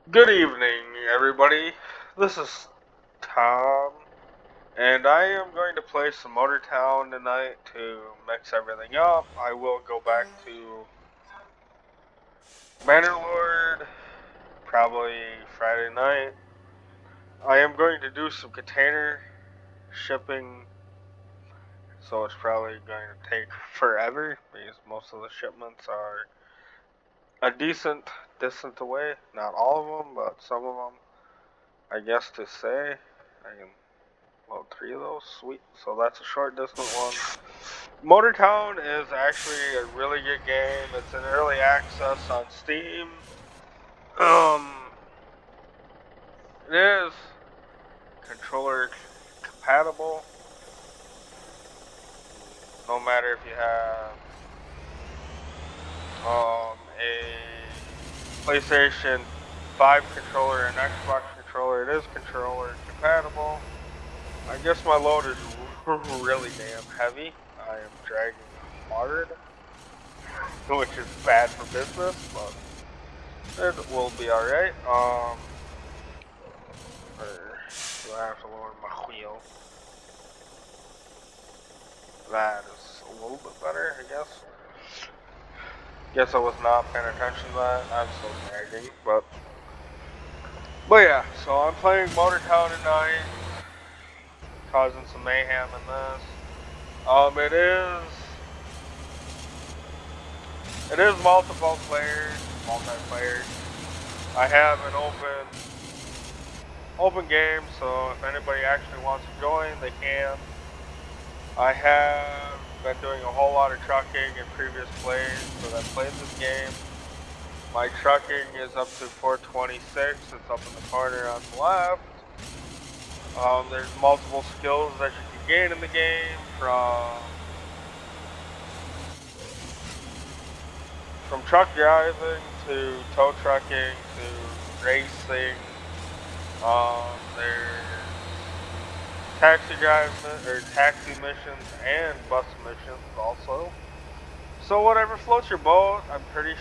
Good evening, everybody. This is Tom, and I am going to play some Motor Town tonight to mix everything up. I will go back to Bannerlord probably Friday night. I am going to do some container shipping, so it's probably going to take forever because most of the shipments are a decent distance away. Not all of them, but some of them, I guess to say. I can Well, three of those, sweet. So that's a short distance one. Motor Town is actually a really good game. It's in early access on Steam. Um, it is controller compatible. No matter if you have a PlayStation 5 controller and Xbox controller, it is controller compatible. I guess my load is really damn heavy. I am dragging hard, which is bad for business, but it will be alright. Or do I have to lower my wheel? That is a little bit better, I guess. Guess I was not paying attention to that. I'm still nagging, but yeah. So I'm playing Motor Town tonight, causing some mayhem in this. It is multiple players, multiplayer. I have an open game, so if anybody actually wants to join, they can. I have been doing a whole lot of trucking in previous plays that I've played this game. My trucking is up to 426. It's up in the corner on the left. There's multiple skills that you can gain in the game from truck driving to tow trucking to racing. There's taxi driving or taxi missions and bus missions also. So whatever floats your boat, I'm pretty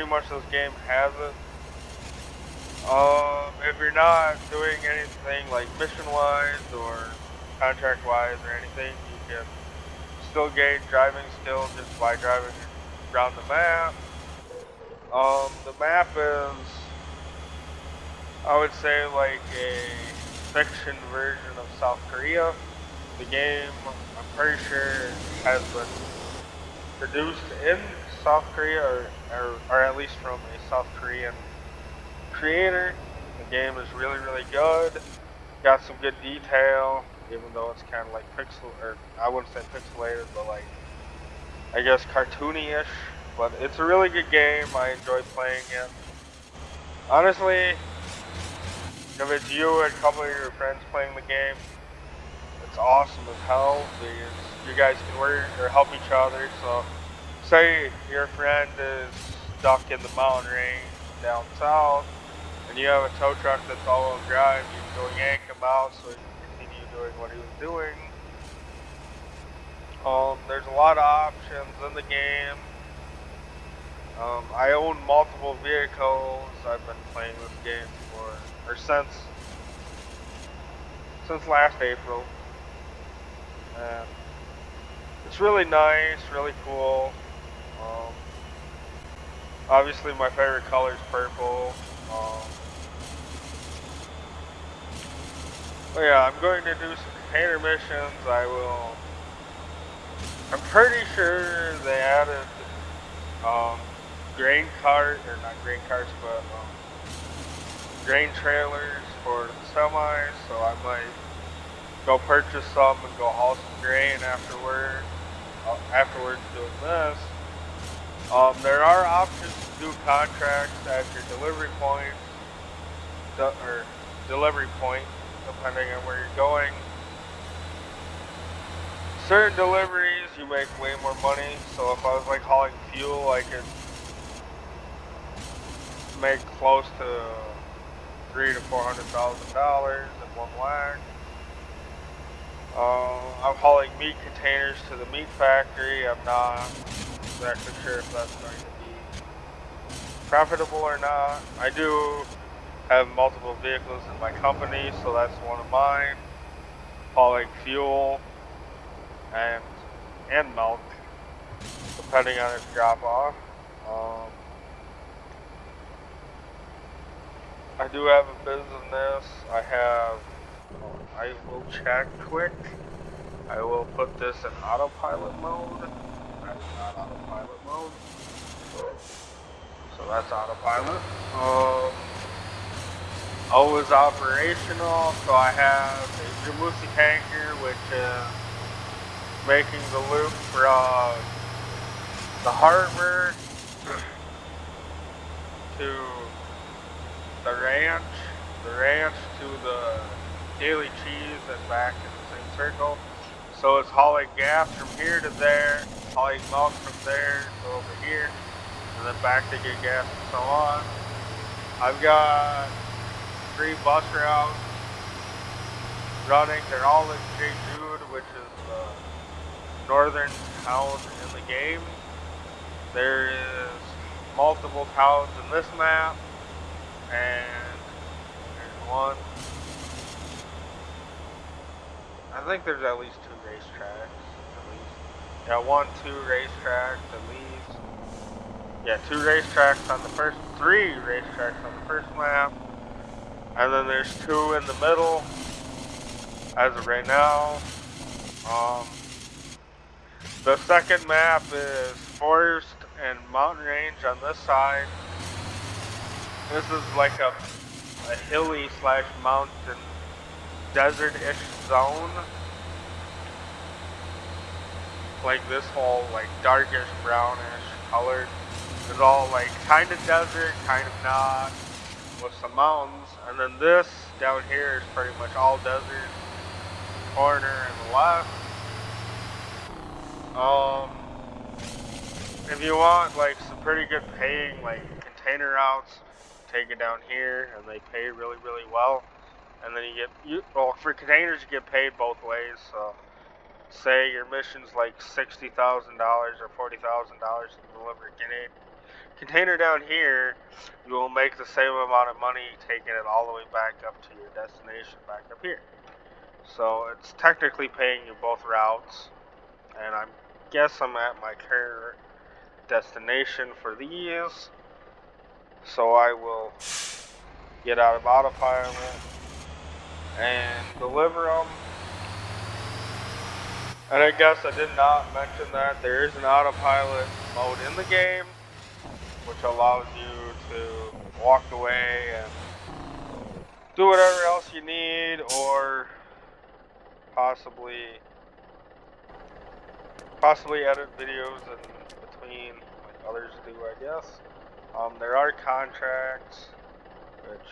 much this game has it. If you're not doing anything like mission-wise or contract-wise or anything, you can still gain driving skill just by driving around the map. The map is, I would say, like a fiction version of South Korea. The game, I'm pretty sure, has been produced in South Korea or at least from a South Korean creator. The game is really, really good. Got some good detail, even though it's kind of like I wouldn't say pixelated, but like, I guess cartoony-ish. But it's a really good game. I enjoy playing it. Honestly, if it's you and a couple of your friends playing the game, it's awesome as hell because you guys can work or help each other. So, say your friend is stuck in the mountain range down south, and you have a tow truck that's all-wheel drive, you can go yank him out so he can continue doing what he was doing. There's a lot of options in the game. I own multiple vehicles. I've been playing this game since last April, and it's really nice, really cool. Um, Obviously, my favorite color is purple. But yeah, I'm going to do some container missions. I'm pretty sure they added um, grain cart, or not grain carts, but grain trailers for the semis. So I might go purchase some and go haul some grain afterwards doing this. There are options to do contracts at your delivery point, depending on where you're going. Certain deliveries you make way more money. So if I was like hauling fuel, I could make close to $300,000 to $400,000 in one whack. I'm hauling meat containers to the meat factory. I'm not exactly sure if that's going to be profitable or not. I do have multiple vehicles in my company, so that's one of mine. Hauling fuel and milk, depending on its drop off. I do have a business. I will check quick. I will put this in autopilot mode. That is not autopilot mode. So that's autopilot. Always operational. So I have a Jamusi tanker, which is making the loop from the harbor to the ranch to the Daily Cheese, and back in the same circle. So it's hauling gas from here to there, hauling milk from there to over here, and then back to get gas and so on. I've got 3 bus routes running. They're all in J. Jude, which is the northern town in the game. There is multiple towns in this map, and there's one. I think there's at least 2 racetracks, at least. Yeah, 1, 2 racetracks, at least. Yeah, 2 racetracks on the first, 3 racetracks on the first map. And then there's 2 in the middle, as of right now. The second map is forest and mountain range on this side. This is like a hilly / mountain desert-ish zone. Like this whole like darkish brownish colored is all like kind of desert, kind of not, with some mountains. And then this down here is pretty much all desert. Corner and the left. If you want like some pretty good paying like container routes, take it down here, and they pay really, really well. And then well, for containers you get paid both ways. So say your mission's like $60,000 or $40,000 to deliver a container down here, you will make the same amount of money taking it all the way back up to your destination back up here. So it's technically paying you both routes, and I guess I'm at my current destination for these. So I will get out of autopilot and deliver them. And I guess I did not mention that there is an autopilot mode in the game, which allows you to walk away and do whatever else you need, or possibly edit videos in between, like others do, I guess. There are contracts, which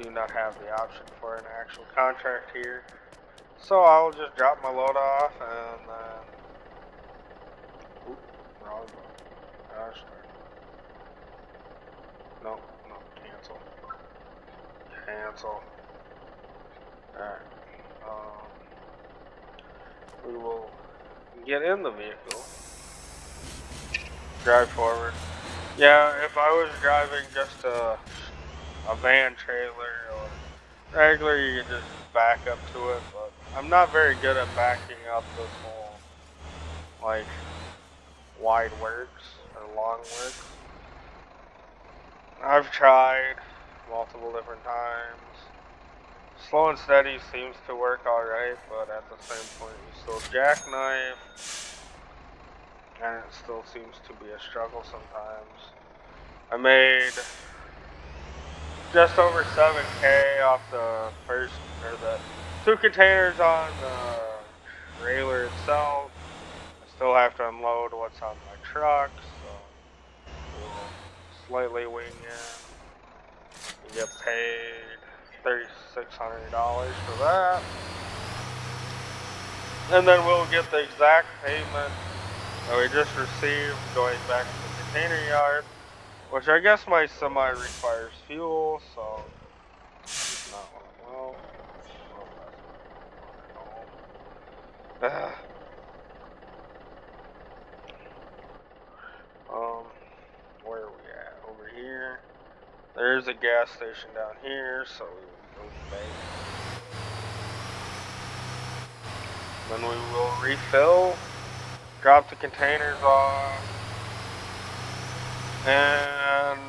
do not have the option for an actual contract here. So I'll just drop my load off and then... wrong button. Gosh darn. No, cancel. Cancel. Alright. We will get in the vehicle. Drive forward. Yeah, if I was driving just a van trailer or regular, you could just back up to it, but I'm not very good at backing up this whole, like, wide works or long works. I've tried multiple different times. Slow and steady seems to work alright, but at the same point you still jackknife, and it still seems to be a struggle sometimes. I made just over 7K off the first, or the 2 containers on the trailer itself. I still have to unload what's on my truck, so we'll slightly wing in. You get paid $3,600 for that. And then we'll get the exact payment that we just received going back to the container yard, which I guess my semi requires fuel, so it's not what I want. Where are we? There's a gas station down here, so we will go back. Then we will refill, drop the containers off, and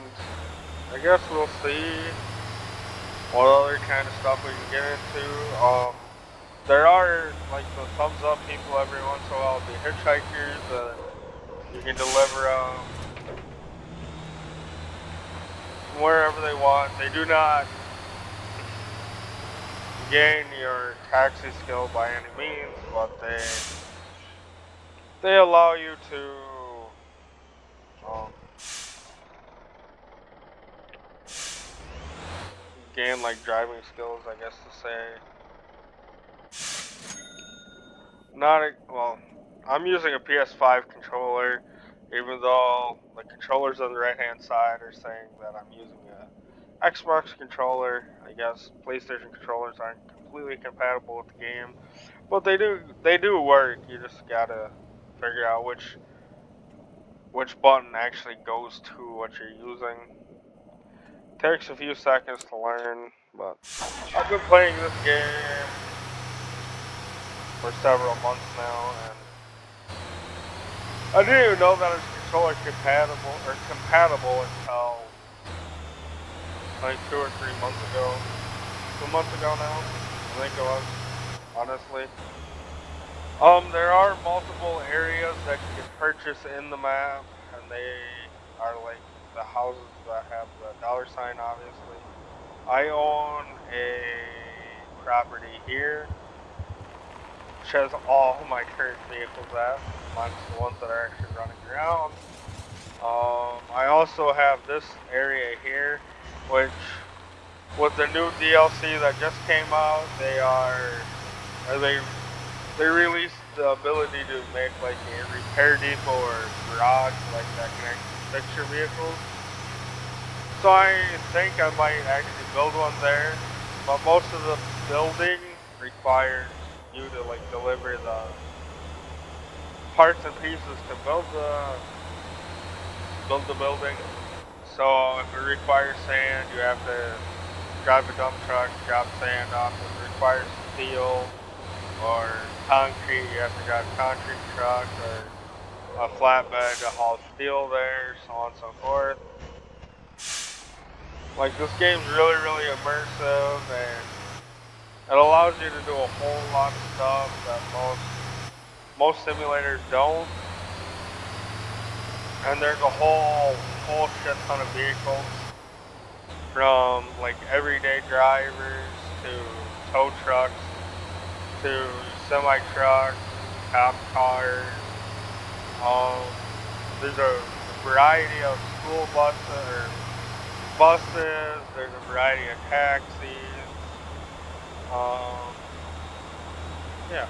I guess we'll see what other kind of stuff we can get into. There are like the thumbs up people every once in a while, the hitchhikers that you can deliver wherever they want. They do not gain your taxi skill by any means, but they allow you to gain like driving skills, I guess to say. Well, I'm using a PS5 controller, even though the controllers on the right hand side are saying that I'm using a Xbox controller. I guess PlayStation controllers aren't completely compatible with the game, but they do work. You just gotta figure out which button actually goes to what you're using. Takes a few seconds to learn, but I've been playing this game for several months now, and I didn't even know that it's controller compatible until like 2 or 3 months ago. 2 months ago now, I think it was, honestly. There are multiple areas that you can purchase in the map, and they are like the houses that have the dollar sign, obviously. I own a property here, which has all my current vehicles at, minus the ones that are actually running around. I also have this area here, which with the new DLC that just came out, they released the ability to make like a repair depot or garage like that can actually fix your vehicles. So I think I might actually build one there, but most of the building requires you to like deliver the parts and pieces to build the building. So if it requires sand, you have to drive a dump truck, drop sand off. If it requires steel or concrete, you have to drive a concrete truck or a flatbed to haul steel there, so on and so forth. Like, this game's really, really immersive, and it allows you to do a whole lot of stuff that most simulators don't. And there's a whole shit ton of vehicles, from like everyday drivers to tow trucks to semi trucks, cop cars. There's a variety of school buses. There's a variety of taxis. Yeah,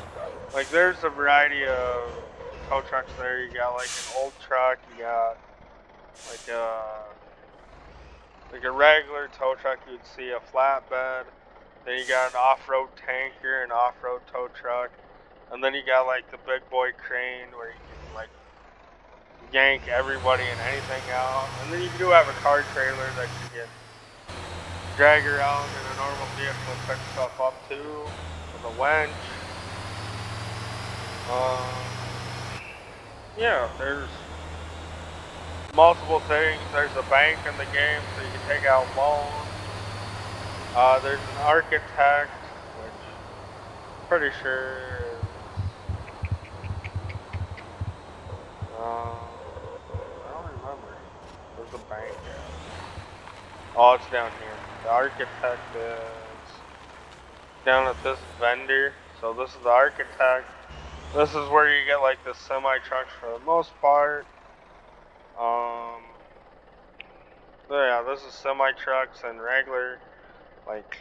like there's a variety of tow trucks there. You got like an old truck. You got like a regular tow truck. You'd see a flatbed. Then you got an off-road tanker, an off-road tow truck, and then you got like the big boy crane where you can like yank everybody and anything out. And then you do have a car trailer that you can drag around in a normal vehicle and pick stuff up too with a winch. Yeah, there's multiple things. There's a bank in the game, so you can take out loans. There's an architect, which I'm pretty sure is, I don't remember. Where's the bank at? Oh, it's down here. The architect is down at this vendor. So this is the architect. This is where you get like the semi trucks for the most part. So yeah, this is semi trucks and regular like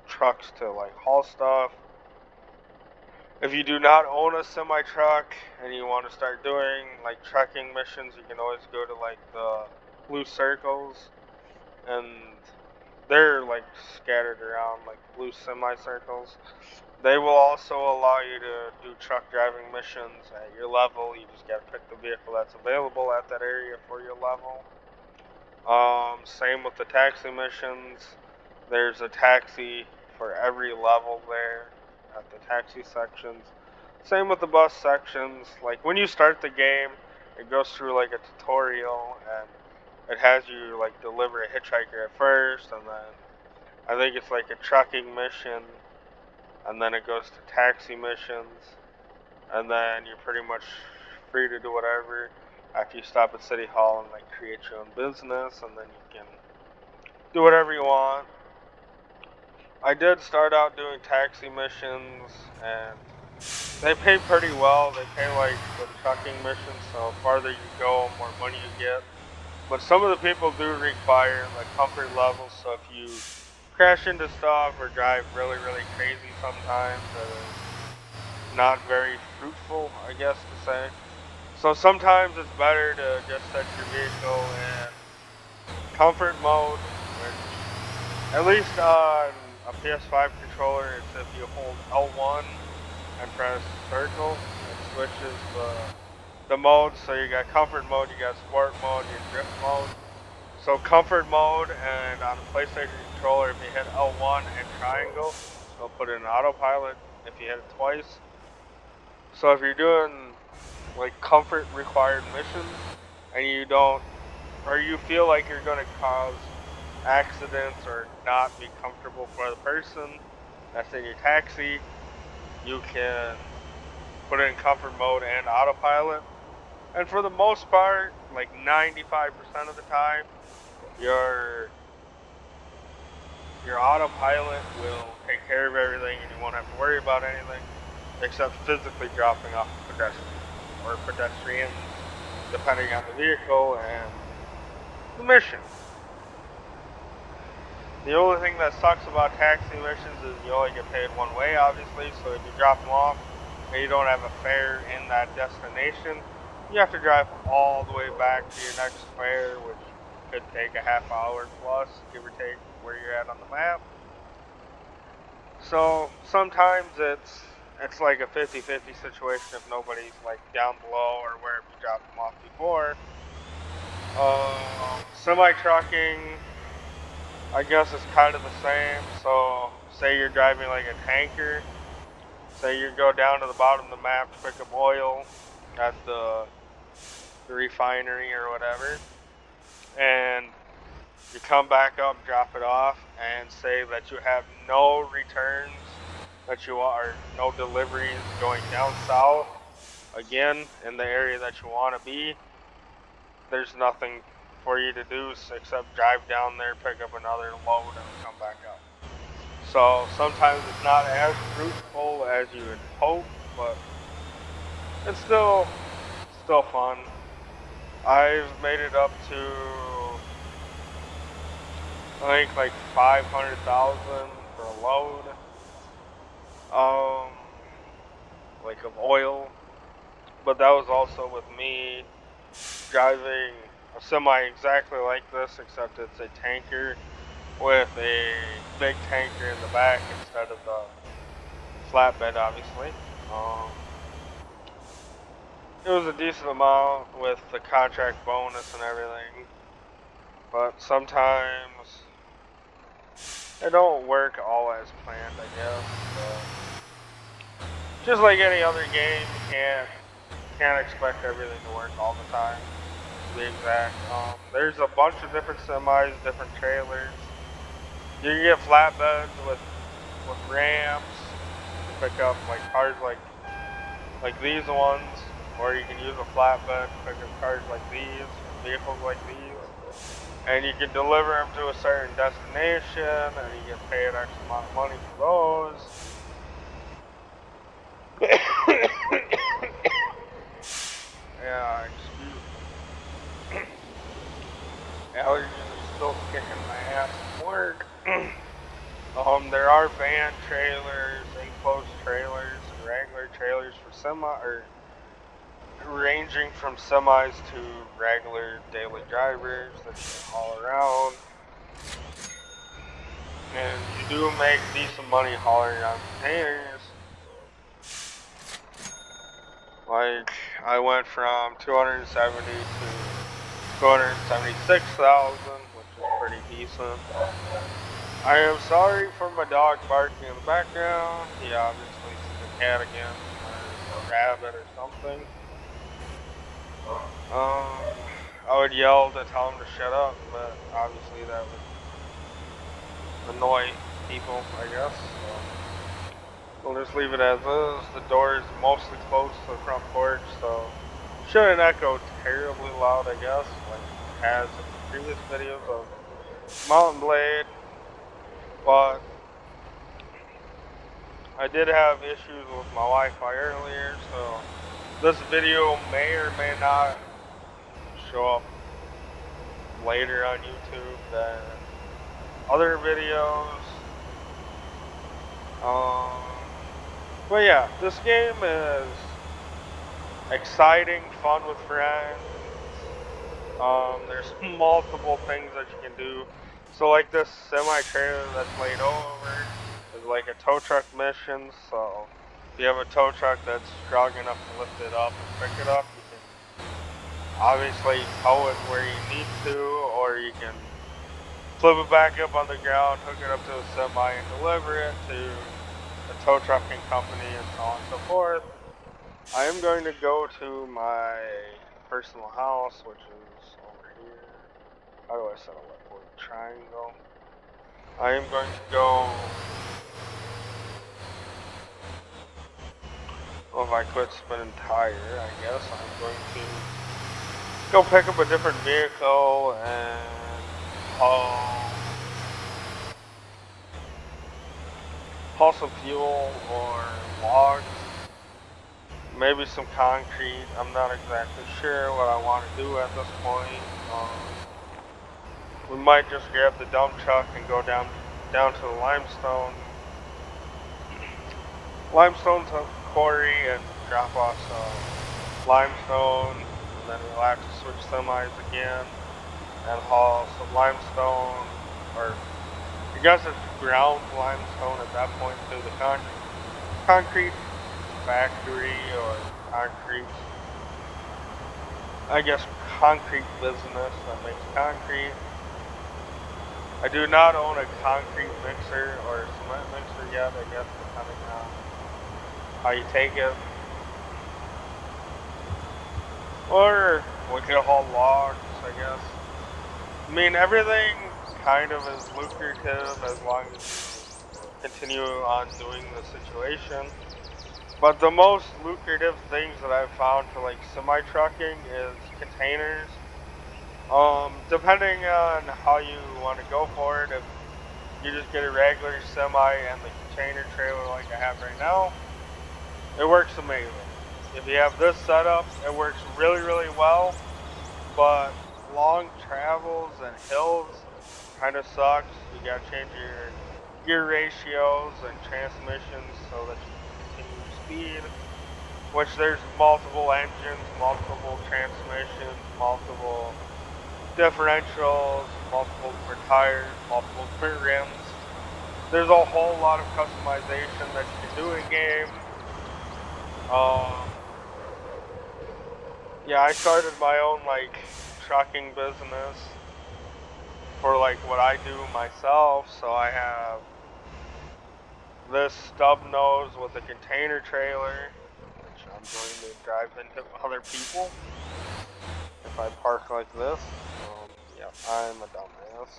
trucks to like haul stuff. If you do not own a semi truck and you want to start doing like trucking missions, you can always go to like the blue circles, and they're like scattered around like blue semicircles. They will also allow you to do truck driving missions at your level. You just gotta pick the vehicle that's available at that area for your level. Same with the taxi missions. There's a taxi for every level there at the taxi sections. Same with the bus sections. Like when you start the game, it goes through like a tutorial and it has you like deliver a hitchhiker at first, and then I think it's like a trucking mission, and then it goes to taxi missions, and then you're pretty much free to do whatever after you stop at City Hall and like create your own business, and then you can do whatever you want. I did start out doing taxi missions, and they pay pretty well. They pay like the trucking missions, so the farther you go, more money you get. But some of the people do require like comfort levels, so if you crash into stuff or drive really, really crazy sometimes, it's not very fruitful, I guess to say. So sometimes it's better to just set your vehicle in comfort mode, which at least on a PS5 controller, it's if you hold L1 and press circle, it switches the modes. So you got comfort mode, you got sport mode, you got drift mode. So comfort mode, and on a PlayStation controller, if you hit L1 and triangle, it'll put it in autopilot if you hit it twice. So if you're doing like comfort required missions and you don't, or you feel like you're going to cause accidents or not be comfortable for the person that's in your taxi, you can put it in comfort mode and autopilot. And for the most part, like 95% of the time, your autopilot will take care of everything and you won't have to worry about anything except physically dropping off a pedestrian or pedestrians, depending on the vehicle and the mission. The only thing that sucks about taxi missions is you only get paid one way, obviously, so if you drop them off and you don't have a fare in that destination, you have to drive all the way back to your next fare, which could take a half hour plus, give or take where you're at on the map. So sometimes it's like a 50-50 situation if nobody's like down below or wherever you dropped them off before. Semi-trucking, I guess it's kind of the same. So say you're driving like a tanker, say you go down to the bottom of the map to pick up oil at the refinery or whatever, and you come back up, drop it off, and say that you have no returns, that you are no deliveries going down south again in the area that you want to be. There's nothing for you to do except drive down there, pick up another load, and come back up. So sometimes it's not as fruitful as you would hope, but it's still fun. I've made it up to I think like 500,000 for a load, like of oil. But that was also with me driving a semi exactly like this, except it's a tanker with a big tanker in the back instead of the flatbed, obviously. It was a decent amount with the contract bonus and everything, but sometimes it don't work all as planned, I guess. Just like any other game, you can't expect everything to work all the time. To be exact, there's a bunch of different semis, different trailers. You can get flatbeds with ramps to pick up like cars like these ones, or you can use a flatbed to pick up cars like these, vehicles like these, and you can deliver them to a certain destination, and you get paid X amount of money for those. Yeah, excuse me. Allergies are still kicking my ass at work. There are van trailers, enclosed trailers, and regular trailers for ranging from semis to regular daily drivers that you can haul around. And you do make decent money hauling on containers. Like, I went from 270 to 276,000, which is pretty decent. I am sorry for my dog barking in the background. He obviously sees a cat again, or a rabbit or something. I would yell to tell him to shut up, but obviously that would annoy people, I guess. So we'll just leave it as is. The door is mostly closed to the front porch, so shouldn't echo terribly loud, I guess, like it has in previous videos of Mountain Blade. But I did have issues with my Wi-Fi earlier, so this video may or may not show up later on YouTube than other videos. Um, but yeah, this game is exciting, fun with friends. There's multiple things that you can do. So like this semi-trailer that's laid over is like a tow truck mission. So if you have a tow truck that's strong enough to lift it up and pick it up, you can obviously tow it where you need to, or you can flip it back up on the ground, hook it up to a semi, and deliver it to a tow trucking company, and so on and so forth. I am going to go to my personal house, which is over here. How do I set a whiteboard? Triangle. I am going to go. Well, if I quit spinning tire, I guess I'm going to go pick up a different vehicle and haul some fuel or logs, maybe some concrete. I'm not exactly sure what I want to do at this point. We might just grab the dump truck and go down to the limestone quarry and drop off some limestone, and then we'll have to switch semis again and haul some limestone, or I guess it's ground limestone at that point, to the concrete factory, or concrete, I guess, concrete business that makes concrete. I do not own a concrete mixer or a cement mixer yet, I guess, depending on how you take it. Or we could haul logs, I guess. I mean, everything kind of is lucrative as long as you continue on doing the situation. But the most lucrative things that I've found for like semi-trucking is containers. Depending on how you want to go for it, if you just get a regular semi and the container trailer like I have right now, it works amazing. If you have this setup, it works really, really well, but long travels and hills kind of sucks. You gotta change your gear ratios and transmissions so that you can continue speed, which there's multiple engines, multiple transmissions, multiple differentials, multiple different tires, multiple different rims. There's a whole lot of customization that you can do in game. Yeah, I started my own like trucking business for like what I do myself, so I have this stub nose with a container trailer, which I'm going to drive into other people if I park like this. Yeah, I'm a dumbass.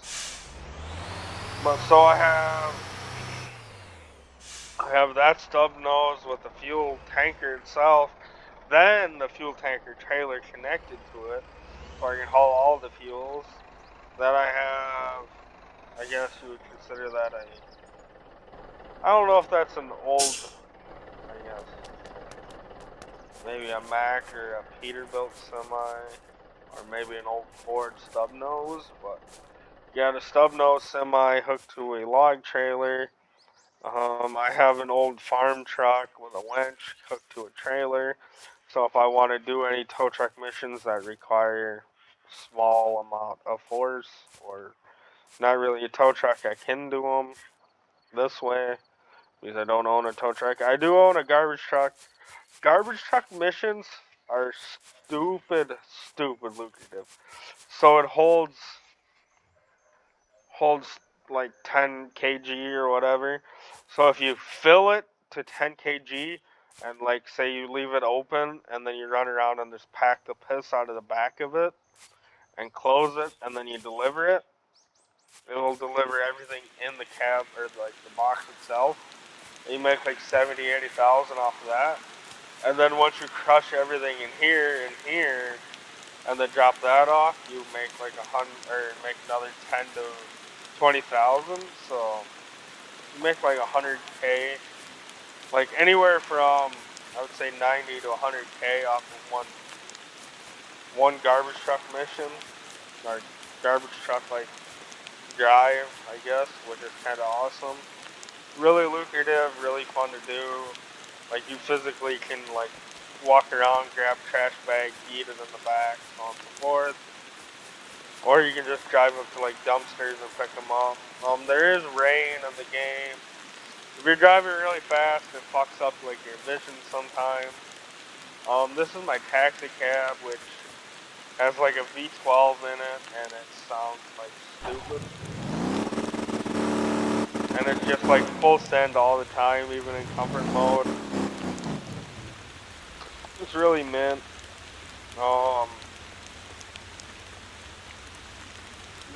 But so I have that stub nose with the fuel tanker itself, then the fuel tanker trailer connected to it, so I can haul all the fuels. Then I have, I guess you would consider that I don't know if that's an old, I guess, maybe a Mack or a Peterbilt semi, or maybe an old Ford stub nose, but yeah, the stub nose semi hooked to a log trailer. I have an old farm truck with a winch hooked to a trailer, so if I want to do any tow truck missions that require small amount of force, or not really a tow truck, I can do them this way because I don't own a tow truck. I do own a garbage truck. Garbage truck missions are stupid lucrative. So it holds like 10 kg or whatever. So if you fill it to 10 kg and like say you leave it open and then you run around and just pack the piss out of the back of it and close it and then you deliver it, it'll deliver everything in the cab or like the box itself. And you make like 70,000-80,000 off of that. And then once you crush everything in here, and then drop that off, you make like make another 10 to 20,000. So you make like 100K, like anywhere from I would say 90 to 100K off of one garbage truck mission, or garbage truck like drive, I guess, which is kind of awesome. Really lucrative, really fun to do. Like you physically can like walk around, grab trash bag, eat it in the back, so on and so forth. Or you can just drive up to like dumpsters and pick them up. There is rain in the game. If you're driving really fast, it fucks up like your vision sometimes. This is my taxi cab, which has like a V12 in it, and it sounds like stupid. And it's just like full send all the time, even in comfort mode. It's really mint.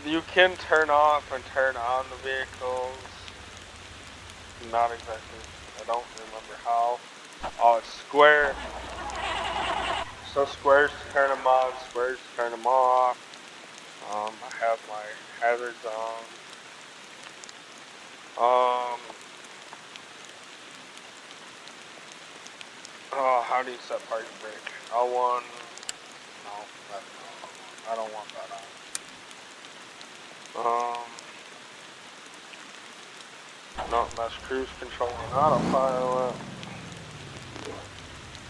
You can turn off and turn on the vehicles. Not exactly. I don't remember how. Oh, it's square. So squares to turn them on, squares to turn them off. I have my hazards on. Oh, how do you set parking brake? L1. No, I don't want that on. No, that's cruise control and autopilot.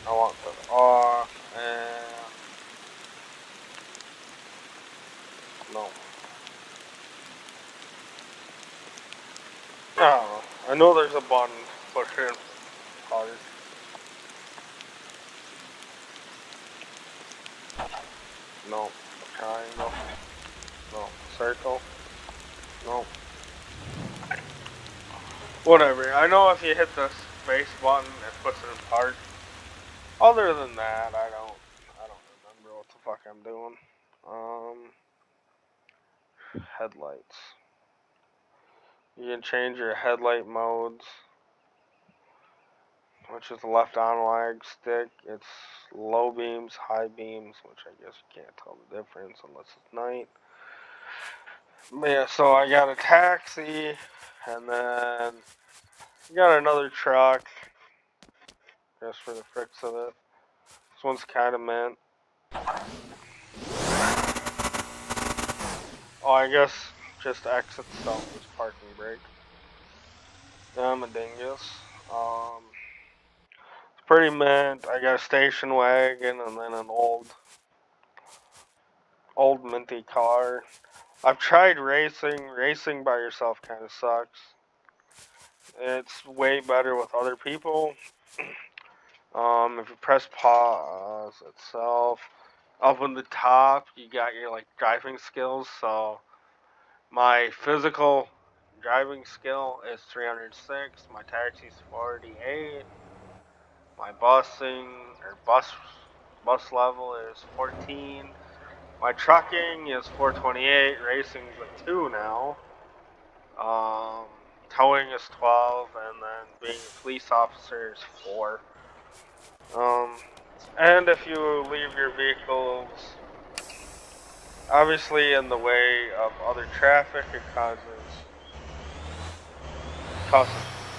I want that off, and no. Oh, I know there's a button to push in cars. No. Triangle. No. Circle. No. Whatever. I know if you hit the space button, it puts it in park. Other than that, I don't remember what the fuck I'm doing. Headlights. You can change your headlight modes, which is the left on-lag stick. It's low beams, high beams, which I guess you can't tell the difference unless it's night. But yeah, so I got a taxi, and then got another truck, just for the fricks of it. This one's kind of mint. Oh, I guess just exit itself is parking brake. I'm a dingus. It's pretty mint. I got a station wagon and then an old minty car. I've tried racing. Racing by yourself kind of sucks. It's way better with other people. If you press pause itself, up on the top, you got your like driving skills. So my physical driving skill is 306. My taxi's 48. My bus level is 14. My trucking is 428. Racing's a 2 now. Towing is 12, and then being a police officer is 4. And if you leave your vehicles obviously in the way of other traffic, it causes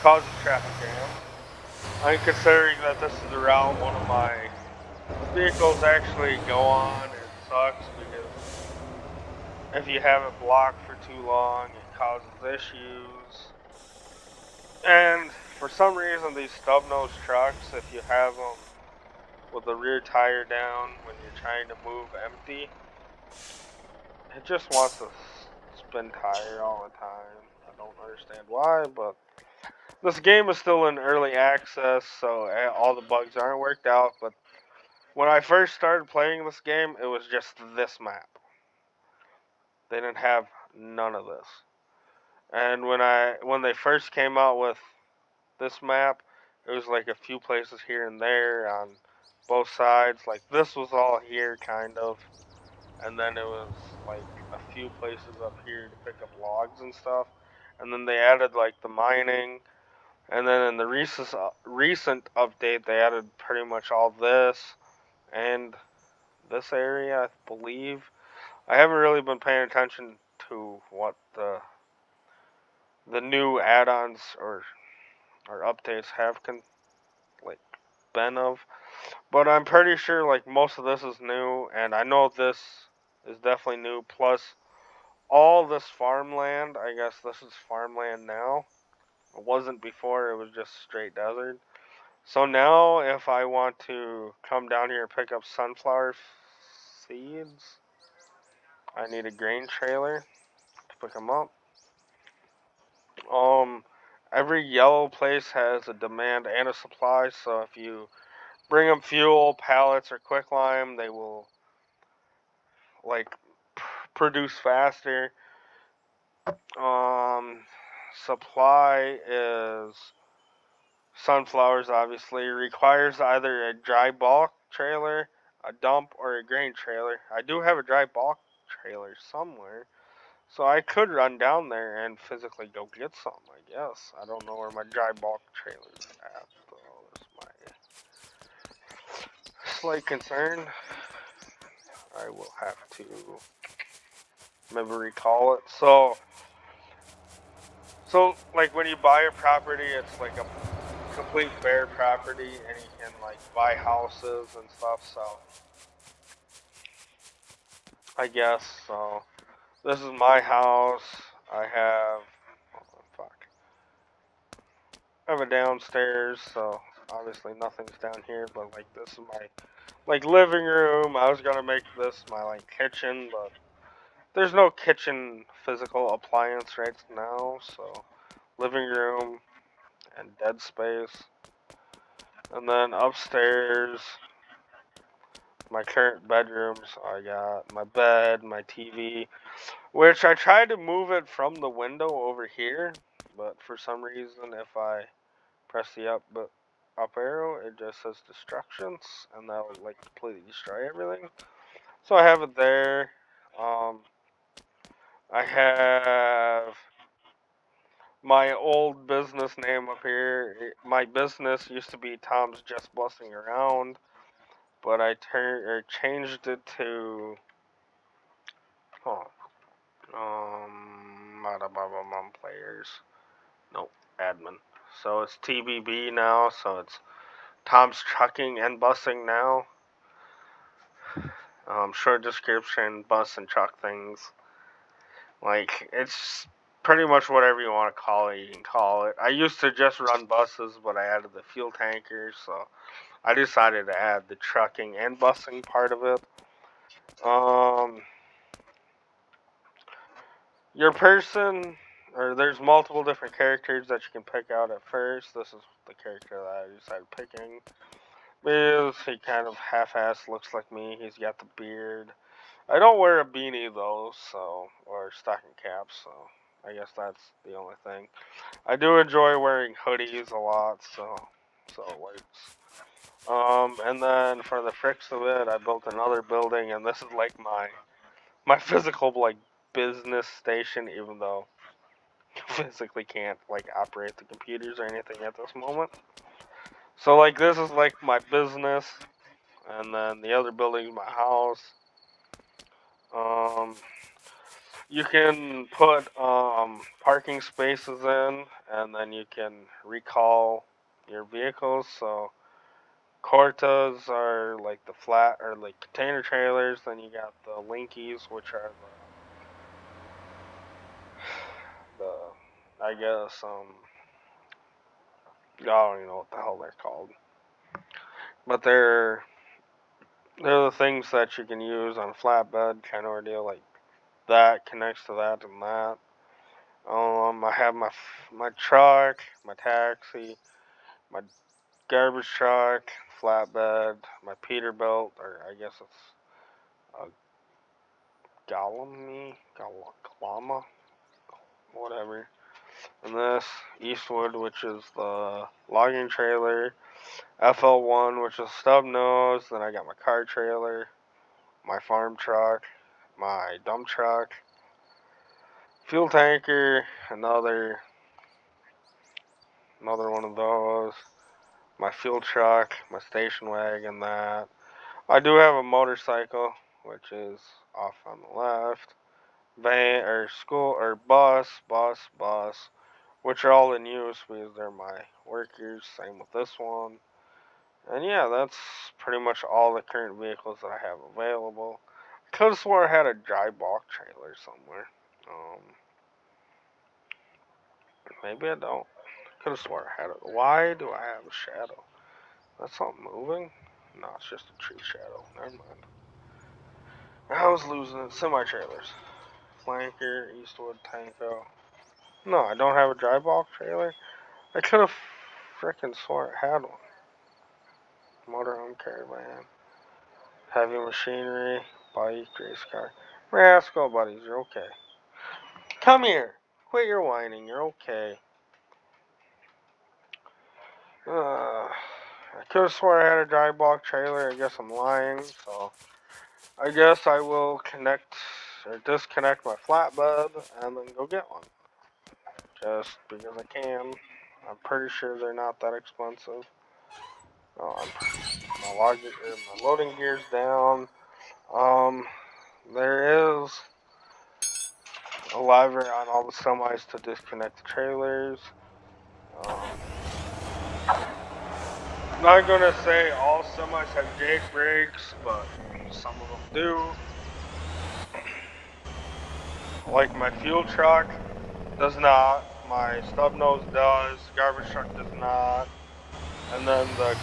traffic jams. I'm considering that this is the route one of my vehicles actually go on. It sucks because if you have it blocked for too long, it causes issues. And for some reason, these stub-nose trucks, if you have them with the rear tire down when you're trying to move empty, it just wants to spin tire all the time. I don't understand why, but this game is still in early access, so all the bugs aren't worked out, but When I first started playing this game, it was just this map. They didn't have none of this. And when they first came out with this map, it was like a few places here and there on both sides. Like this was all here kind of, and then it was like a few places up here to pick up logs and stuff. And then they added like the mining, and then in the recent update they added pretty much all this and this area, I believe. I haven't really been paying attention to what the new add-ons or updates have like been of, but I'm pretty sure like most of this is new, and I know this is definitely new. Plus, all this farmland, I guess this is farmland now. It wasn't before; it was just straight desert. So now, if I want to come down here and pick up sunflower seeds, I need a grain trailer to pick them up. Um, every yellow place has a demand and a supply, so if you bring them fuel, pallets, or quicklime, they will like produce faster. Um, supply is sunflowers. Obviously, requires either a dry bulk trailer, a dump, or a grain trailer. I do have a dry bulk trailer somewhere, so I could run down there and physically go get some. I guess I don't know where my dry bulk trailer's at. Though. That's my slight concern. I will have to maybe recall it. So like when you buy a property, it's like a complete bare property, and you can like buy houses and stuff. So I guess so. This is my house. I have fuck. I have a downstairs, so obviously nothing's down here. But like this is my like living room. I was gonna make this my like kitchen, but there's no kitchen physical appliance right now. So living room and dead space. And then upstairs, my current bedrooms, I got my bed, my TV, which I tried to move it from the window over here, but for some reason, if I press the up arrow, it just says destructions, and that will like completely destroy everything. So I have it there. Um, I have my old business name up here. My business used to be Tom's Just Busting Around, but I turned or changed it to oh, players. Nope, admin. So it's TBB now. So it's Tom's Trucking and Busing now. Short description, bus and truck things. Like it's pretty much whatever you want to call it. You can call it. I used to just run buses, but I added the fuel tankers, so I decided to add the trucking and busing part of it. Um, your person, or there's multiple different characters that you can pick out at first. This is the character that I decided picking. Because he kind of half-assed looks like me. He's got the beard. I don't wear a beanie though, so or stocking caps, so I guess that's the only thing. I do enjoy wearing hoodies a lot, so it works. And then for the fricks of it, I built another building, and this is like my physical like business station, even though you physically can't like operate the computers or anything at this moment. So like this is like my business, and then the other building is my house. Um, you can put parking spaces in, and then you can recall your vehicles. So Cortas are like the flat or like container trailers. Then you got the Linkies, which are the I guess I don't even know what the hell they're called, but they're the things that you can use on a flatbed kind of ordeal. Like that connects to that and that. I have my truck, my taxi, my garbage truck. flatbed, my Peterbilt, or I guess it's a Galama, whatever. And this Eastwood, which is the logging trailer, FL1, which is stub nose. Then I got my car trailer, my farm truck, my dump truck, fuel tanker, another one of those, my fuel truck, my station wagon. That I do have a motorcycle, which is off on the left. Van or school or bus, which are all in use because they're my workers. Same with this one. And yeah, that's pretty much all the current vehicles that I have available. I could have swore I had a dry bulk trailer somewhere. Maybe I don't. Could have swore I had it. Why do I have a shadow? That's not moving? No, it's just a tree shadow. Never mind. I was losing it. Semi-trailers. Flanker, Eastwood, Tanko. No, I don't have a dry bulk trailer. I could have frickin' swore I had one. Motorhome caravan. Heavy machinery. Bike, race car. Rascal buddies, you're okay. Come here. Quit your whining. You're okay. I could have swore I had a dry bulk trailer. I guess I'm lying. So I guess I will connect or disconnect my flatbed and then go get one. Just because I can. I'm pretty sure they're not that expensive. Oh, my loading gear's down. There is a lever on all the semis to disconnect the trailers. I'm not gonna say all semis have Jake brakes, but some of them do. Like my fuel truck does not, my stub nose does, garbage truck does not, and then the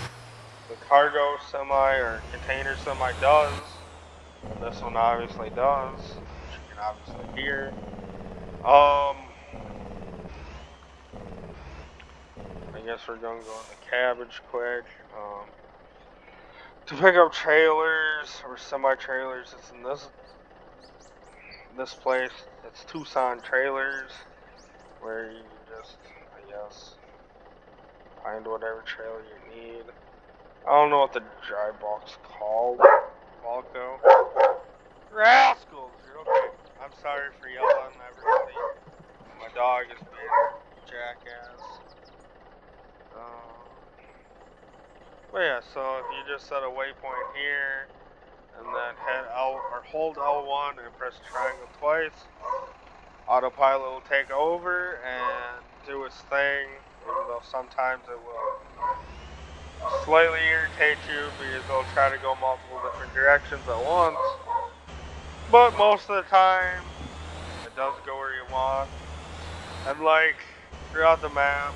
cargo semi or container semi does, and this one obviously does, which you can obviously hear. I guess we're gonna go into cabbage quick. To pick up trailers or semi-trailers, it's in this place. It's Tucson Trailers, where you just, I guess, find whatever trailer you need. I don't know what the dry bulk's called. Balco. Rascals! You're okay. I'm sorry for yelling, everybody. My dog is being a jackass. But yeah, so if you just set a waypoint here, and then hit L or hold L1 and press triangle twice, autopilot will take over and do its thing, even though sometimes it will slightly irritate you because it'll try to go multiple different directions at once. But most of the time, it does go where you want. And like, throughout the map,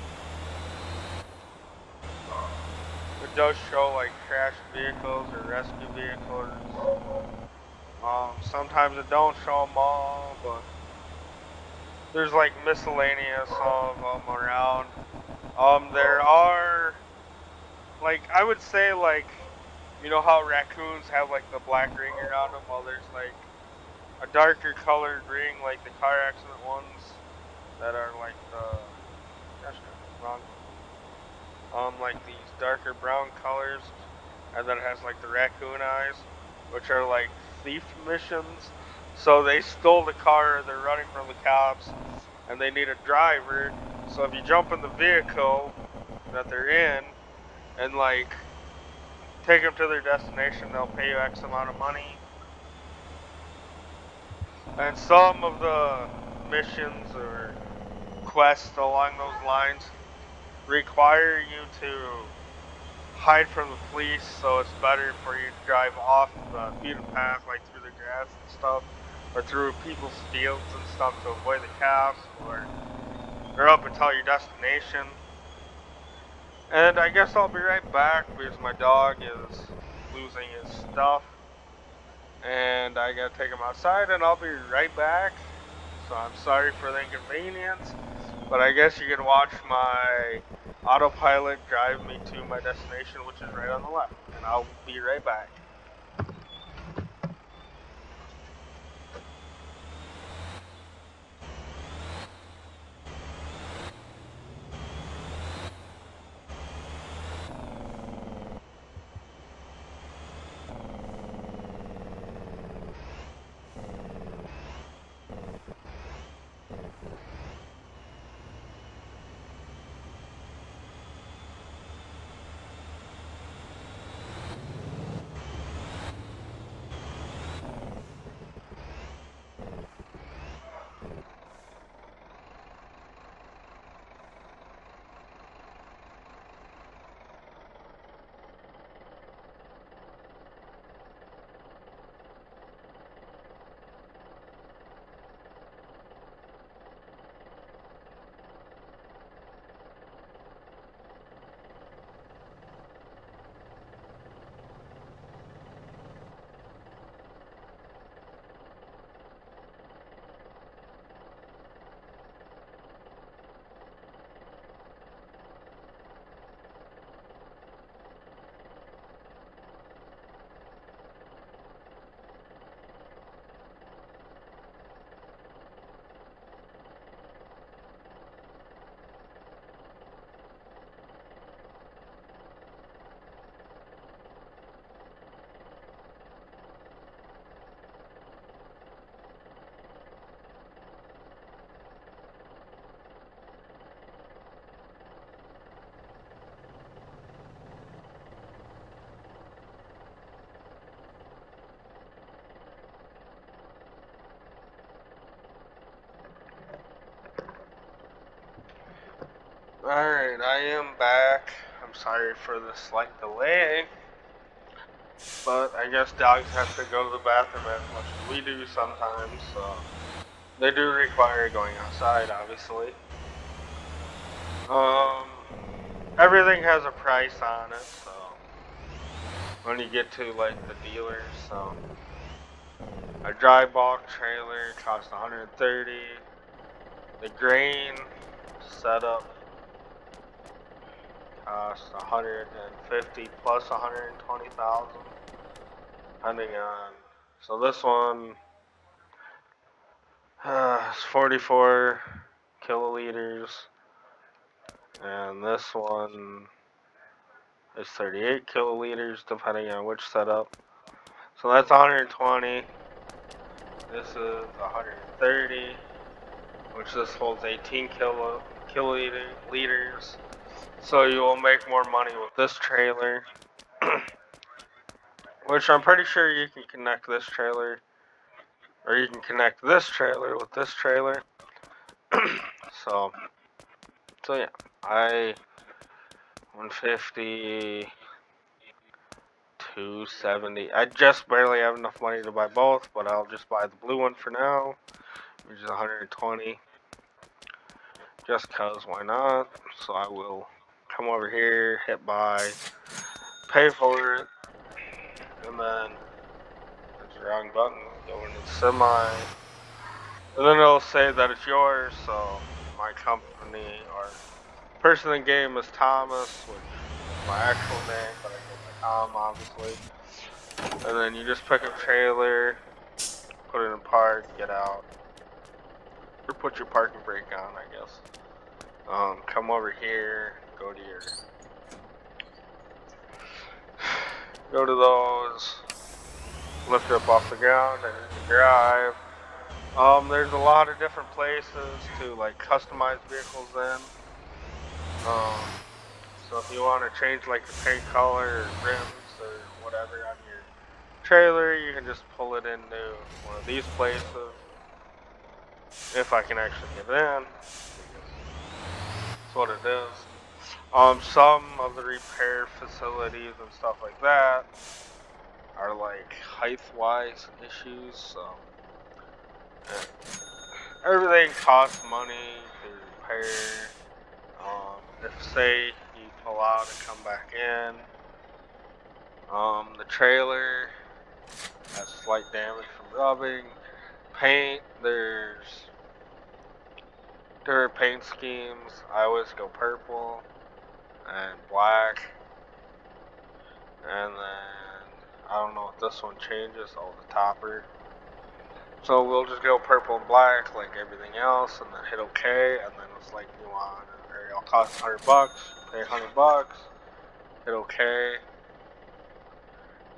it does show like crashed vehicles or rescue vehicles. Sometimes it don't show them all, but there's like miscellaneous of them around. There are, like, I would say, like, you know how raccoons have like the black ring around them? Well, there's like a darker colored ring, like the car accident ones that are like the, gosh, wrong. Like these darker brown colors, and then it has like the raccoon eyes, which are like thief missions. So they stole the car, they're running from the cops, and they need a driver. So if you jump in the vehicle that they're in, and like take them to their destination, they'll pay you X amount of money. And some of the missions or quests along those lines require you to hide from the police, so it's better for you to drive off the beaten path, like through the grass and stuff, or through people's fields and stuff to avoid the cops, or up until your destination. And I guess I'll be right back because my dog is losing his stuff, and I gotta take him outside, and I'll be right back. So I'm sorry for the inconvenience. But I guess you can watch my autopilot drive me to my destination, which is right on the left. And I'll be right back. Alright, I am back. I'm sorry for the slight delay. But I guess dogs have to go to the bathroom as much as we do sometimes, so they do require going outside, obviously. Um, Everything has a price on it, so when you get to like the dealers, so a dry bulk trailer costs 130. The grain setup costs 150 plus 120,000, depending on. So this one is 44 kiloliters, and this one is 38 kiloliters, depending on which setup. So that's 120. This is 130, which this holds 18 kiloliters. So you will make more money with this trailer, which I'm pretty sure you can connect this trailer, or you can connect this trailer with this trailer. so, so yeah, I 150, 270. I just barely have enough money to buy both, but I'll just buy the blue one for now, which is 120. Just cause, why not? So I will come over here, hit buy, pay for it, and then that's the wrong button. Go into semi, and then it'll say that it's yours. So my company or person in game is Thomas, which is my actual name, but I go by Tom, obviously. And then you just pick up trailer, put it in park, get out, or put your parking brake on, I guess. Come over here, go to those, lift it up off the ground, and you can drive. There's a lot of different places to like customize vehicles in. So if you want to change like the paint color or rims or whatever on your trailer, you can just pull it into one of these places. If I can actually get in, that's what it is. Some of the repair facilities and stuff like that are like height-wise issues, so everything costs money to repair. If say you pull out and come back in, the trailer has slight damage from rubbing, paint. There's Different paint schemes. I always go purple and black. And then, I don't know if this one changes. Oh, the topper. So we'll just go purple and black like everything else, and then hit OK, and then it's like you want, or it'll cost $100, pay $100, hit OK,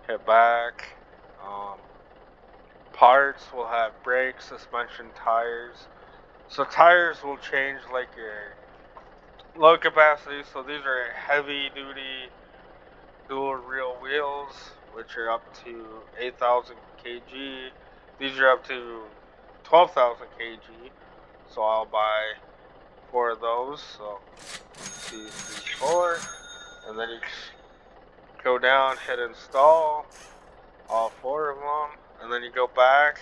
hit back. Parts will have brakes, suspension, tires. So tires will change like your load capacity. So these are heavy duty dual reel wheels, which are up to 8,000 kg. These are up to 12,000 kg. So I'll buy 4 of those. So 2, 3, 4, and then you go down, hit install, all 4 of them, and then you go back,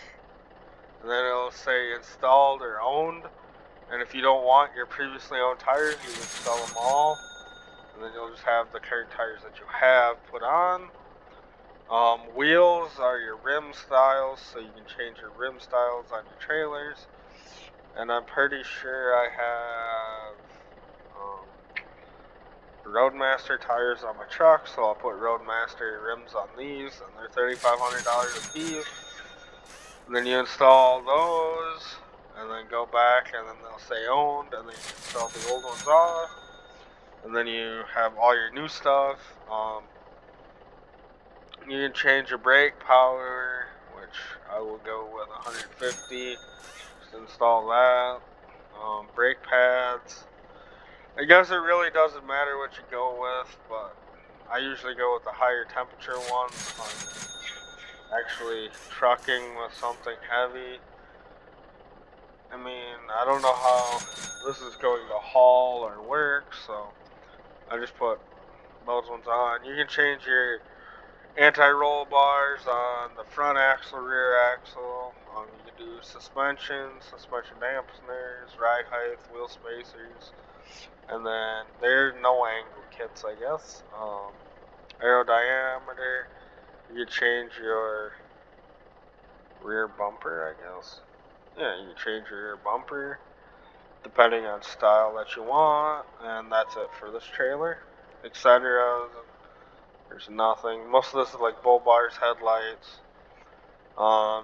and then it'll say installed or owned. And if you don't want your previously owned tires, you can sell them all, and then you'll just have the current tires that you have put on. Wheels are your rim styles, so you can change your rim styles on your trailers. And I'm pretty sure I have Roadmaster tires on my truck, so I'll put Roadmaster rims on these, and they're $3,500 a piece. And then you install those, and then go back, and then they'll say owned, and then you install the old ones off, and then you have all your new stuff. You can change your brake power, which I will go with 150. Just install that. Brake pads. I guess it really doesn't matter what you go with, but I usually go with the higher temperature ones if I'm actually trucking with something heavy. I mean, I don't know how this is going to haul or work, so I just put those ones on. You can change your anti-roll bars on the front axle, rear axle. You can do suspension dampeners, ride height, wheel spacers, and then there's no angle kits, I guess. Aero diameter. You can change your rear bumper, I guess. Yeah, you can change your rear bumper depending on style that you want, and that's it for this trailer. Etc. There's nothing. Most of this is like bull bars, headlights,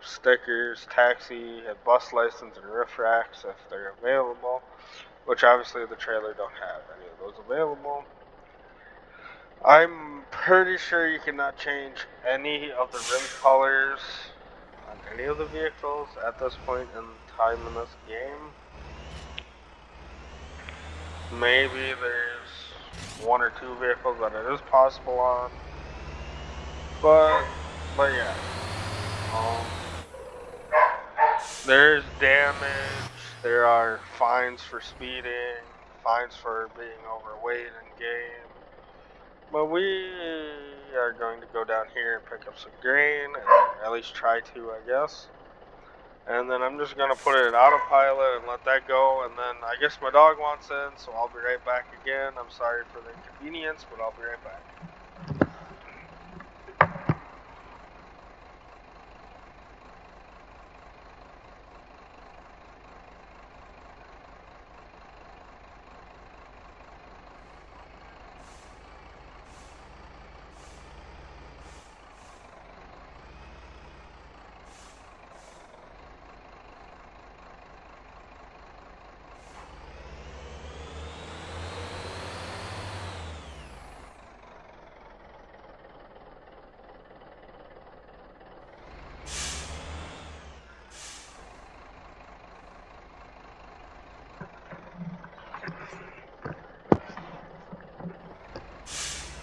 stickers, taxi, and bus license, and roof racks if they're available, which obviously the trailer don't have any of those available. I'm pretty sure you cannot change any of the rim colors on any of the vehicles at this point in time in this game. Maybe there's 1 or 2 vehicles that it is possible on, but yeah. There's damage, there are fines for speeding, fines for being overweight in game. But we are going to go down here and pick up some grain, and at least try to, I guess. And then I'm just going to put it in autopilot and let that go, and then I guess my dog wants in, so I'll be right back again. I'm sorry for the inconvenience, but I'll be right back.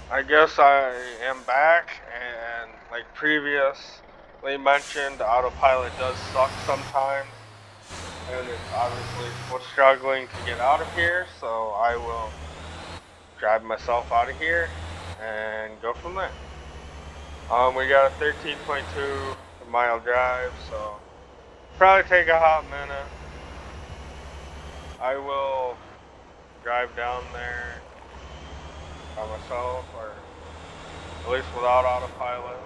I guess I am back, and like previously mentioned, autopilot does suck sometimes, and it's obviously was struggling to get out of here, so I will drive myself out of here and go from there. We got a 13.2 mile drive, so probably take a hot minute. I will drive down there by myself, or at least without autopilot.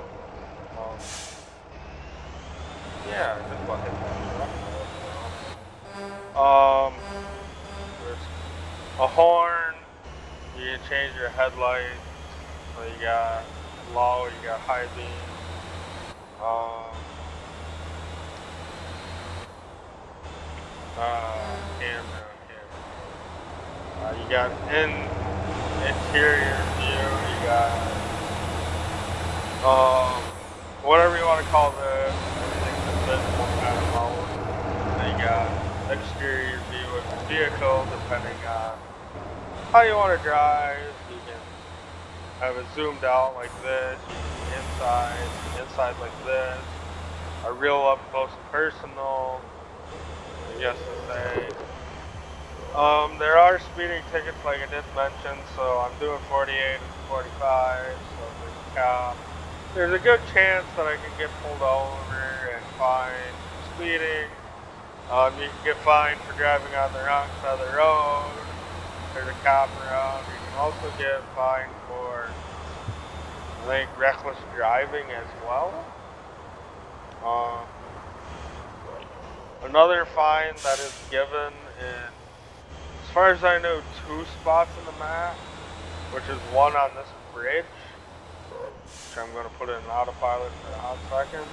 Yeah, just about hit that truck. a horn. You can change your headlights. So you got low, you got high beam. Camera. You got interior view. You got whatever you want to call this. Everything's in visible kind of mode. Then you got exterior view of the vehicle, depending on how you want to drive. You can have it zoomed out like this. You can inside like this. A real up close and personal, I guess to say. There are speeding tickets like I did mention, so I'm doing 48 and 45, so there's a cop. There's a good chance that I can get pulled over and fined for speeding. You can get fined for driving on the wrong side of the road. There's a cop around. You can also get fined for, I think, reckless driving as well. Another fine that is given in, as far as I know, 2 spots in the map, which is one on this bridge, which I'm going to put in autopilot for a hot second.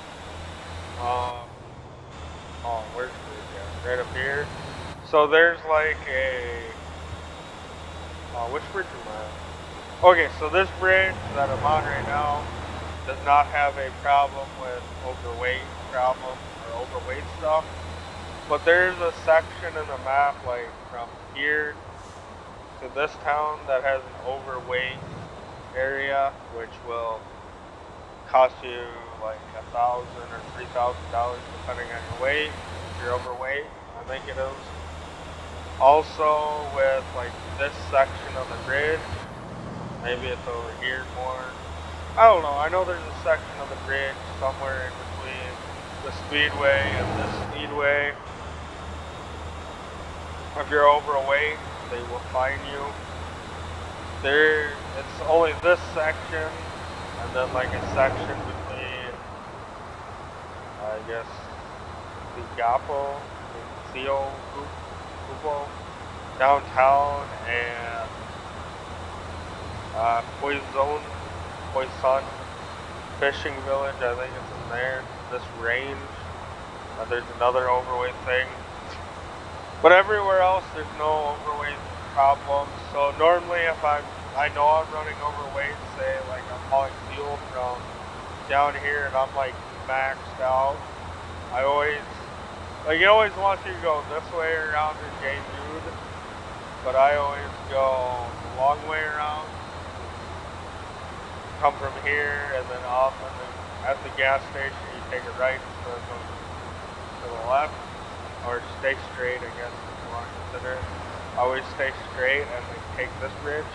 Where's the bridge at? Right up here. So there's like a, which bridge am I on? Okay, so this bridge that I'm on right now does not have a problem with overweight stuff. But there's a section in the map, like from here to this town, that has an overweight area, which will cost you like $1,000 or $3,000 depending on your weight. If you're overweight, I think it is. Also, with like this section of the bridge, maybe it's over here more. I don't know. I know there's a section of the bridge somewhere in between the speedway and this speedway. If you're overweight, they will fine you. It's only this section, and then like a section between, I guess, Cupo, downtown, and Poison Fishing Village. I think it's in there. This range. There's another overweight thing. But everywhere else, there's no overweight problems. So normally, if I know I'm running overweight, say like I'm hauling fuel from down here and I'm like maxed out, I always, like, it always wants you to go this way around to J. Jude, but I always go the long way around, come from here and then off, and then at the gas station you take a right instead of going to the left. Or stay straight, I guess, if you want to consider it. I always stay straight and then take this bridge,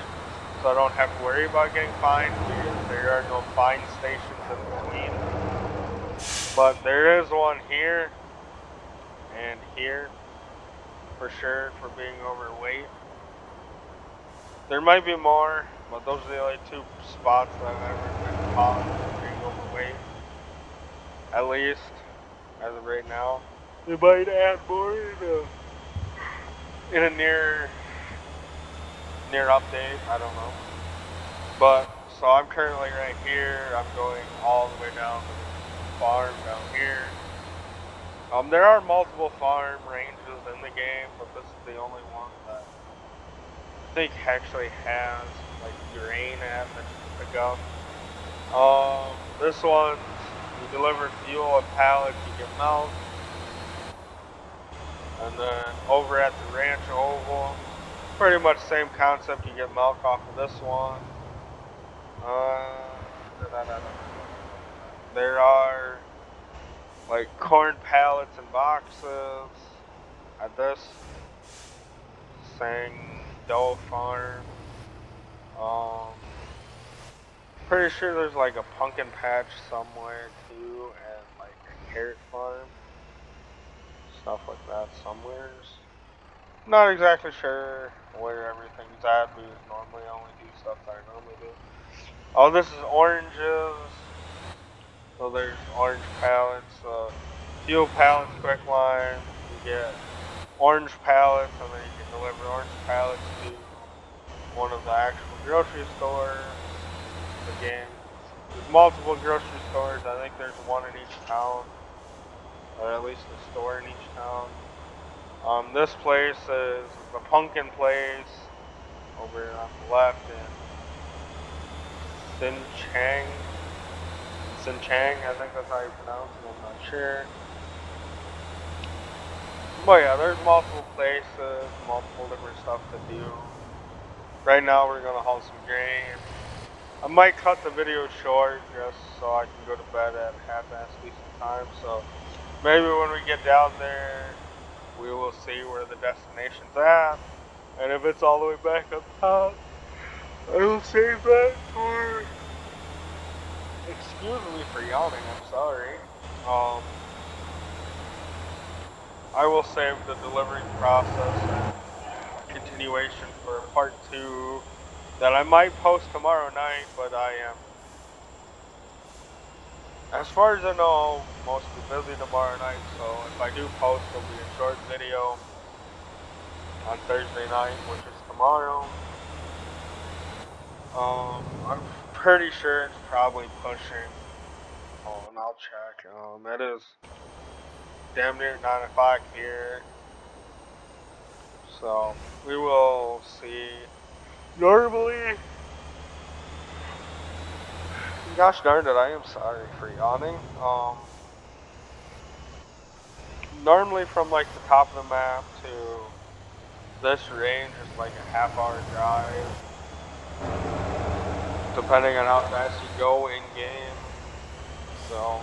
so I don't have to worry about getting fined, because there are no fine stations in between. But there is one here, and here, for sure, for being overweight. There might be more, but those are the only 2 spots that I've ever been caught for being overweight. At least, as of right now. They might add more in a near update, I don't know. But, so I'm currently right here, I'm going all the way down to the farm down here. There are multiple farm ranges in the game, but this is the only one that I think actually has like grain at it to pick up. This one, you deliver fuel and pallets, you get milk. And then over at the Ranch Oval, pretty much same concept, you get milk off of this one. There are like corn pallets and boxes at this Doe farm. Pretty sure there's like a pumpkin patch somewhere too, and like a carrot farm. Stuff like that somewheres. Not exactly sure where everything's at, because normally I only do stuff that I normally do. Oh, this is oranges. So there's orange pallets, fuel pallets, quick line. You get orange pallets, and then you can deliver orange pallets to grocery stores. The game. There's multiple grocery stores. I think there's one in each town, or at least a store in each town. This place is the Pumpkin Place over on the left in Sinchang, I think that's how you pronounce it. I'm not sure. But yeah, there's multiple places, multiple different stuff to do. Right now we're gonna haul some grain. I might cut the video short just so I can go to bed at half-ass decent time. So maybe when we get down there, we will see where the destination's at. And if it's all the way back up top, I will save that for... Excuse me for yawning, I'm sorry. I will save the delivery process and continuation for part 2 that I might post tomorrow night, but I am, as far as I know, mostly busy tomorrow night, so if I do post, it'll be a short video on Thursday night, which is tomorrow. I'm pretty sure it's probably pushing. Oh, and I'll check. It is damn near 9 o'clock here, so we will see. Normally, gosh darn it, I am sorry for yawning. Normally from like the top of the map to this range is like a half-hour drive, depending on how fast you go in game. So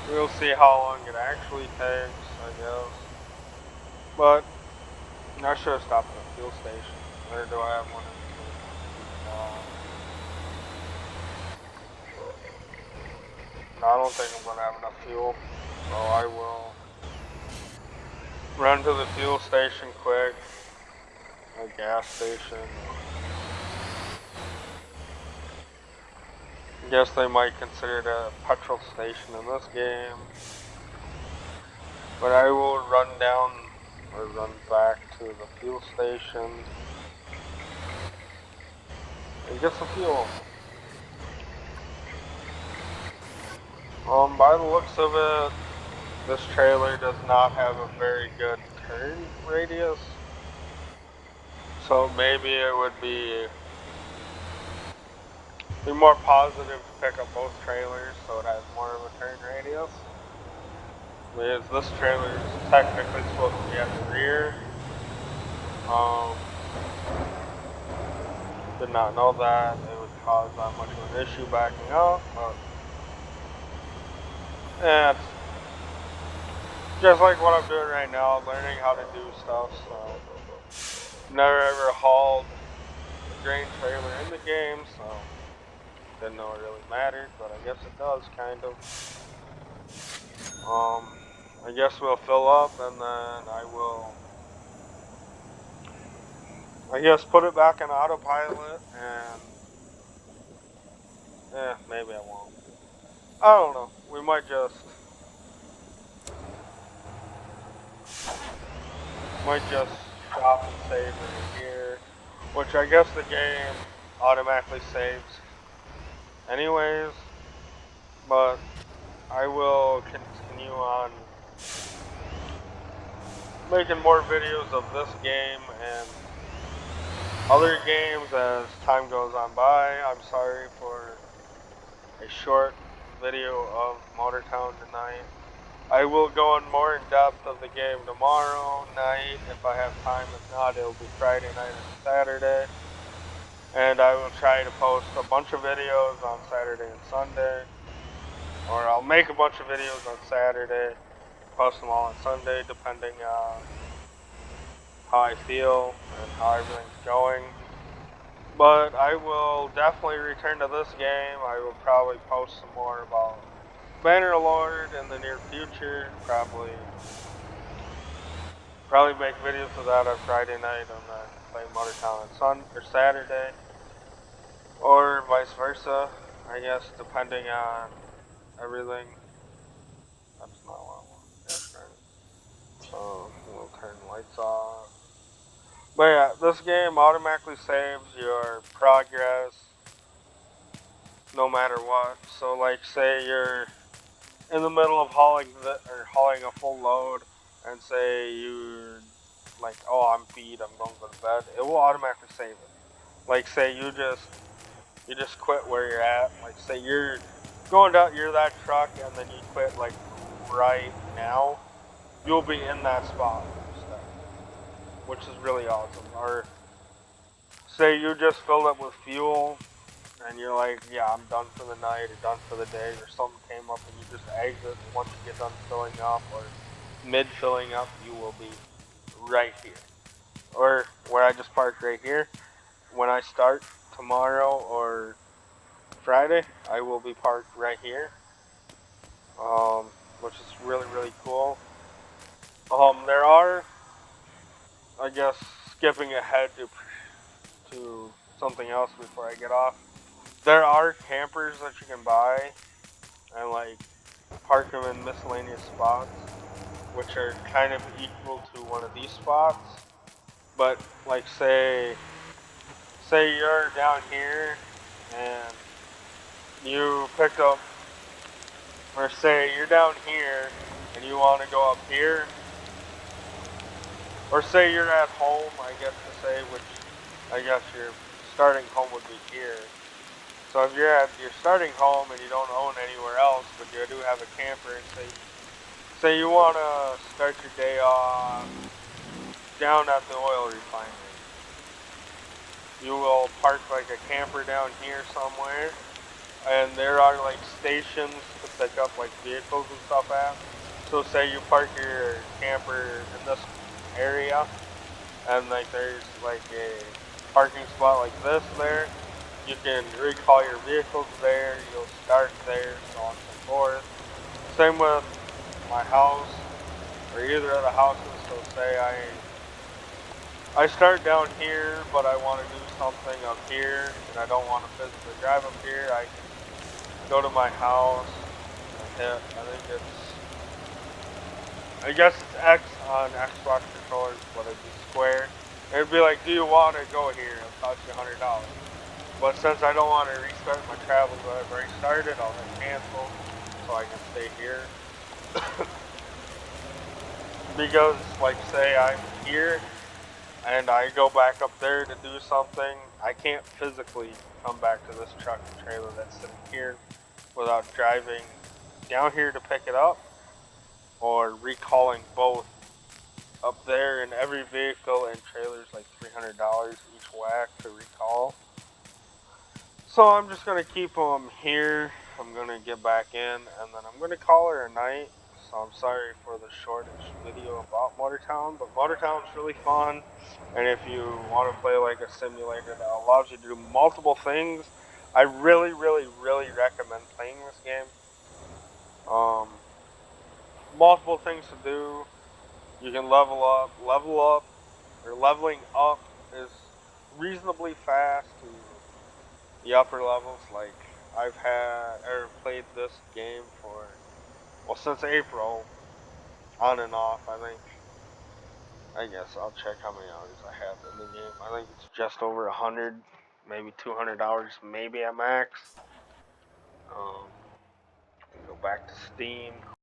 we'll see how long it actually takes, I guess. But I should have stopped at the fuel station. Or do I have one? No, I don't think I'm gonna have enough fuel, so I will run to the fuel station quick, a gas station. I guess they might consider it a petrol station in this game, but I will run down or run back to the fuel station and get some fuel. By the looks of it, this trailer does not have a very good turn radius, so maybe it would be more positive to pick up both trailers so it has more of a turn radius. Because this trailer is technically supposed to be at the rear. Did not know that it would cause that much of an issue backing up, but yeah, it's just like what I'm doing right now, learning how to do stuff. So never ever hauled a grain trailer in the game, so didn't know it really mattered, but I guess it does kind of. I guess we'll fill up and then I will, I guess, put it back in autopilot and maybe I won't. I don't know. We might just stop and save right here, which I guess the game automatically saves anyways, but I will continue on making more videos of this game and other games as time goes on by. I'm sorry for a short video of Motortown tonight. I will go in more in depth of the game tomorrow night if I have time. If not, it'll be Friday night and Saturday. And I will try to post a bunch of videos on Saturday and Sunday. Or I'll make a bunch of videos on Saturday, post them all on Sunday, depending on how I feel and how everything's going. But I will definitely return to this game. I will probably post some more about Bannerlord in the near future. Probably make videos of that on Friday night and then play Motortown on Saturday, or vice versa. I guess depending on everything. That's not what I want. That's right. So we'll turn lights off. But yeah, this game automatically saves your progress no matter what. So like say you're in the middle of hauling a full load, and say you're like, oh, I'm beat, I'm going to go to bed, it will automatically save it. Like say you just quit where you're at. Like say you're going down, you're that truck, and then you quit like right now, you'll be in that spot when you start, which is really awesome. Or say you just filled up with fuel and you're like, yeah, I'm done for the night or done for the day, or something came up and you just exit, and once you get done filling up or mid filling up, you will be right here. Or where I just parked right here, when I start tomorrow or Friday, I will be parked right here, which is really, really cool. There are, I guess, skipping ahead to something else before I get off. There are campers that you can buy and like park them in miscellaneous spots, which are kind of equal to one of these spots. But like say you're down here and you picked up, or say you're down here and you want to go up here, or say you're at home, I guess to say, which I guess your starting home would be here. So if you're at your starting home and you don't own anywhere else, but you do have a camper, and say you want to start your day off down at the oil refinery, you will park like a camper down here somewhere, and there are like stations to pick up like vehicles and stuff at. So say you park your camper in this area, and like there's like a parking spot like this there, you can recall your vehicles there, you'll start there, so on and so forth. Same with my house, or either of the houses. So say I start down here, but I want to do something up here, and I don't want to physically drive up here, I can go to my house and hit, I guess it's X on Xbox controllers, but it'd be square. It'd be like, do you want to go here? It'll cost you $100. But since I don't want to restart my travels that I've already started, I'll hit cancel so I can stay here. Because, like, say I'm here and I go back up there to do something, I can't physically come back to this truck and trailer that's sitting here without driving down here to pick it up or recalling both up there. And every vehicle and trailer is like $300 each whack to recall. So I'm just going to keep them here. I'm going to get back in, and then I'm going to call her a night. So I'm sorry for the shortish video about Motortown, but Motortown's really fun. And if you want to play like a simulator that allows you to do multiple things, I really, really, really recommend playing this game. Multiple things to do. You can level up. Or leveling up is reasonably fast to the upper levels. Like I've played this game for, well, since April, on and off. I guess I'll check how many hours I have in the game. I think it's just over 100, maybe 200 hours, maybe at max. Go back to Steam.